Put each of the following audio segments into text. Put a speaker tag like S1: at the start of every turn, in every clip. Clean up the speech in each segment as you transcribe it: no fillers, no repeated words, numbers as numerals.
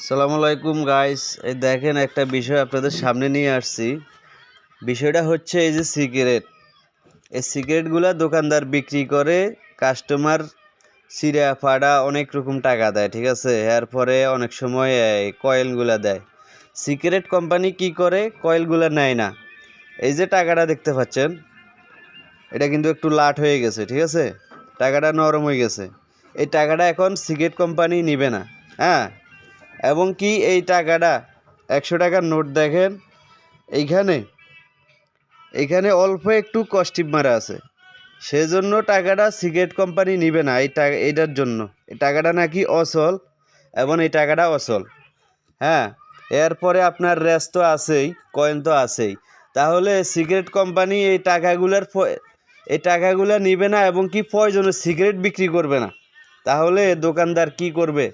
S1: আসসালামু আলাইকুম গাইস, এই দেখেন একটা বিষয় আপনাদের সামনে নিয়ে আসছি। বিষয়টা হচ্ছে এই যে সিগারেট, এই সিগারেটগুলা দোকানদার বিক্রি করে, কাস্টমার চিড়া ফাড়া অনেক রকম টাকা দেয়, ঠিক আছে। এরপরে অনেক সময় এই কয়েলগুলা দেয়। সিগারেট কোম্পানি কি করে, কয়েলগুলা নেয় না। এই যে টাকাটা দেখতে পাচ্ছেন, এটা কিন্তু একটু লাট হয়ে গেছে, ঠিক আছে, টাকাটা নরম হয়ে গেছে। এই টাকাটা এখন সিগারেট কোম্পানি নিবে না, হ্যাঁ। এবং কি এই টাকাটা 100 টাকার নোট দেখেন, এইখানে এইখানে অল্প একটু কস্টিপ মারা আছে, সেজন্য টাকাটা সিগারেট কোম্পানি নিবে না। এই টাকা এইটার জন্য এই টাকাটা নাকি অচল, এবং এই টাকাটা অচল, হ্যাঁ। এরপরে আপনার রেস তো আছেই, কয়েন তো আছেই। তাহলে সিগারেট কোম্পানি এই টাকাগুলা নিবে না, এবং কি প্রয়োজনে সিগারেট বিক্রি করবে না। তাহলে দোকানদার কি করবে?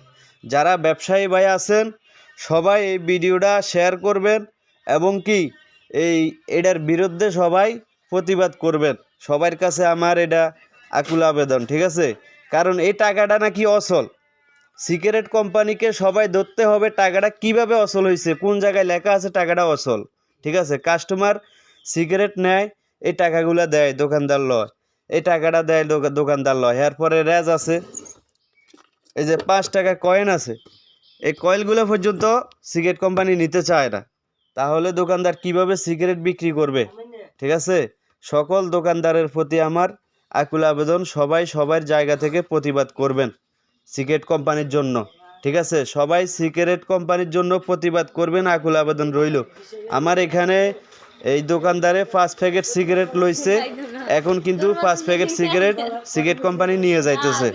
S1: যারা ব্যবসায়ী ভাই আছেন, সবাই এই ভিডিওটা শেয়ার করবেন, এবং কি এটার বিরুদ্ধে সবাই প্রতিবাদ করবেন। সবার কাছে আমার এটা আকুল আবেদন, ঠিক আছে। কারণ এই টাকাটা নাকি অচল। সিগারেট কোম্পানিকে সবাই ধরতে হবে টাকাটা কিভাবে অচল হয়েছে, কোন জায়গায় লেখা আছে টাকাটা অচল, ঠিক আছে। কাস্টমার সিগারেট নেয়, এই টাকাগুলো দেয় দোকানদার লয়, এই টাকাটা দেয় দোকানদার লয়। এরপরে রেজ আছে, এই যে 5 টাকা কয়েন আছে, এই কয়েলগুলো পর্যন্ত সিগারেট কোম্পানি নিতে চায় না। তাহলে দোকানদার কিভাবে সিগারেট বিক্রি করবে, ঠিক আছে। সকল দোকানদারের প্রতি আমার আকুল আবেদন, সবাই সবার জায়গা থেকে প্রতিবাদ করবেন সিগারেট কোম্পানির জন্য, ঠিক আছে। সবাই সিগারেট কোম্পানির জন্য প্রতিবাদ করবেন, আকুল আবেদন রইল। আমার এখানে এই দোকানদারে 5 প্যাকেট সিগারেট লইছে, এখন কিন্তু 5 প্যাকেট সিগারেট কোম্পানি নিয়ে যাইতেছে,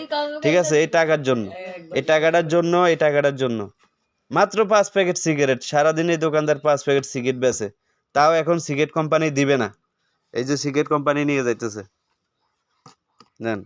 S1: ঠিক আছে। এই টাকাটার জন্য মাত্র 5 প্যাকেট সিগারেট, সারাদিন এই দোকানদার 5 প্যাকেট সিগারেট বেচে, তাও এখন সিগারেট কোম্পানি দিবে না। এই যে সিগারেট কোম্পানি নিয়ে যাইতেছে, জান।